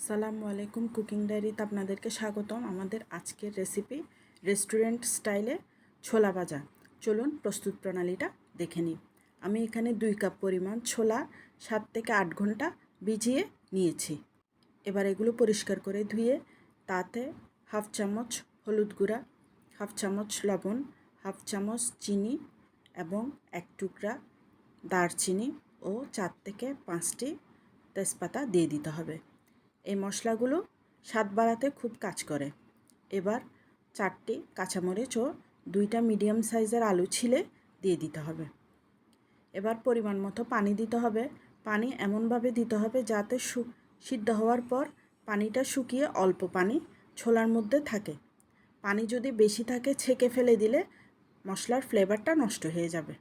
আসসালামু আলাইকুম। কুকিং ডায়েরিতে আপনাদেরকে স্বাগতম। আমাদের আজকের রেসিপি রেস্টুরেন্ট স্টাইলে ছোলা ভাজা। চলুন প্রস্তুত প্রণালীটা দেখে নিই। আমি এখানে 2 কাপ পরিমাণ ছোলা 7 থেকে 8 ঘন্টা ভিজিয়ে নিয়েছি। এবার এগুলো পরিষ্কার করে ধুয়ে তাতে হাফ চামচ হলুদ গুঁড়া, হাফ চামচ লবণ, হাফ চামচ চিনি এবং 1 টুকরা দারচিনি ও 4 থেকে 5টি তেজপাতা দিয়ে দিতে হবে। এই মশলাগুলো স্বাদ বাড়াতে খুব কাজ করে। এবার 4টি কাঁচামরিচ ও 2টা মিডিয়াম সাইজের আলু ছিলে দিয়ে দিতে হবে। এবার পরিমাণ মতো পানি দিতে হবে। পানি এমনভাবে দিতে হবে যাতে সিদ্ধ হওয়ার পর পানিটা শুকিয়ে অল্প পানি ছোলার মধ্যে থাকে। পানি যদি বেশি থাকে ছেঁকে ফেলে দিলে মশলার ফ্লেভারটা নষ্ট হয়ে যাবে।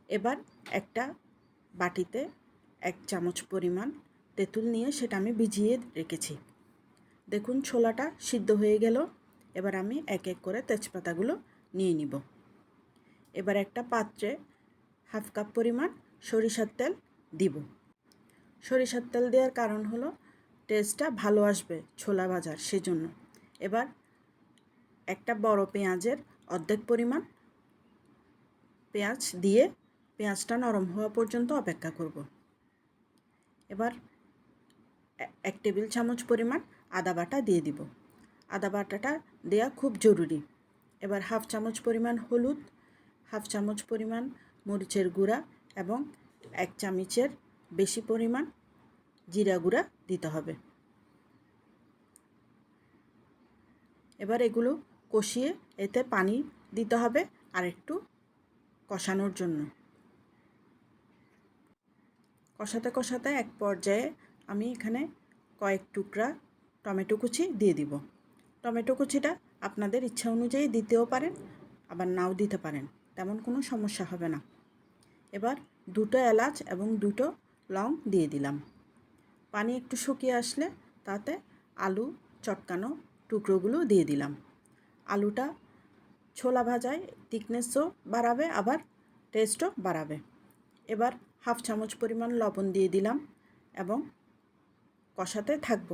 এবার একটা বাটিতে 1 চামচ পরিমাণ তেঁতুল নিয়ে সেটা আমি ভিজিয়ে রেখেছি। দেখুন ছোলাটা সিদ্ধ হয়ে গেল। এবার আমি এক এক করে তেজপাতাগুলো নিয়ে নিব। এবার একটা পাত্রে হাফ কাপ পরিমাণ সরিষার তেল দিব। সরিষার তেল দেওয়ার কারণ হলো টেস্টটা ভালো আসবে ছোলা ভাজার, সেজন্য। এবার একটা বড় পেঁয়াজের অর্ধেক পরিমাণ পেঁয়াজ দিয়ে পেঁয়াজটা নরম হওয়া পর্যন্ত অপেক্ষা করব। এবার 1 টেবিল চামচ পরিমাণ আদা বাটা দিয়ে দিব। আদা বাটাটা দেওয়া খুব জরুরি। এবার হাফ চামচ পরিমাণ হলুদ, হাফ চামচ পরিমাণ মরিচের গুঁড়া এবং 1 চামচের বেশি পরিমাণ জিরা গুঁড়া দিতে হবে। এবার এগুলো কষিয়ে এতে পানি দিতে হবে আর একটু কষানোর জন্য। কষাতে কষাতে এক পর্যায়ে আমি এখানে কয়েক টুকরা টমেটো কুচি দিয়ে দিব। টমেটো কুচিটা আপনাদের ইচ্ছা অনুযায়ী দিতেও পারেন, আবার নাও দিতে পারেন, তেমন কোনো সমস্যা হবে না। এবার 2টো এলাচ এবং 2টো লং দিয়ে দিলাম। পানি একটু শুকিয়ে আসলে তাতে আলু চটকানো টুকরোগুলো দিয়ে দিলাম। আলুটা ছোলা ভাজায় থিকনেসও বাড়াবে আবার টেস্টও বাড়াবে। এবার হাফ চামচ পরিমাণ লবণ দিয়ে দিলাম এবং কষাতে থাকব।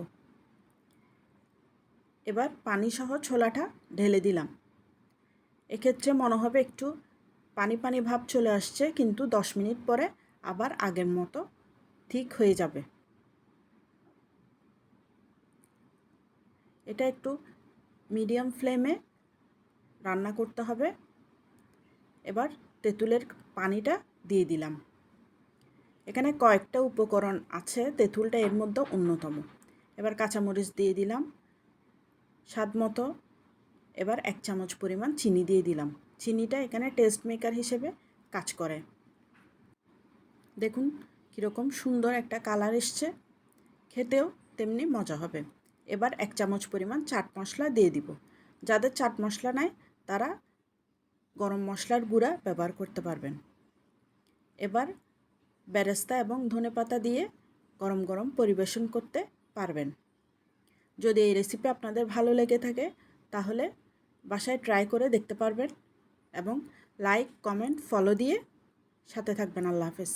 এবার পানি সহ ছোলাটা ঢেলে দিলাম। এক্ষেত্রে মনে হবে একটু পানি পানি ভাব চলে আসছে, কিন্তু 10 মিনিট পরে আবার আগের মতো ঠিক হয়ে যাবে। এটা একটু মিডিয়াম ফ্লেমে রান্না করতে হবে। এবার তেঁতুলের পানিটা দিয়ে দিলাম। এখানে কয়েকটা উপকরণ আছে, তেঁতুলটা এর মধ্যে অন্যতম। এবার কাঁচামরিচ দিয়ে দিলাম স্বাদ মতো। এবার 1 চামচ পরিমাণ চিনি দিয়ে দিলাম। চিনিটা এখানে টেস্ট মেকার হিসেবে কাজ করে। দেখুন কীরকম সুন্দর একটা কালার এসছে, খেতেও তেমনি মজা হবে। এবার 1 চামচ পরিমাণ চাট মশলা দিয়ে দিব। যাদের চাট মশলা নাই তারা গরম মশলার গুঁড়া ব্যবহার করতে পারবেন। এবার বেরেস্তা এবং ধনেপাতা দিয়ে গরম গরম পরিবেশন করতে পারবেন। যদি এই রেসিপি আপনাদের ভালো লেগে থাকে তাহলে বাসায় ট্রাই করে দেখতে পারবেন এবং লাইক, কমেন্ট, ফলো দিয়ে সাথে থাকবেন। আল্লাহ হাফেজ।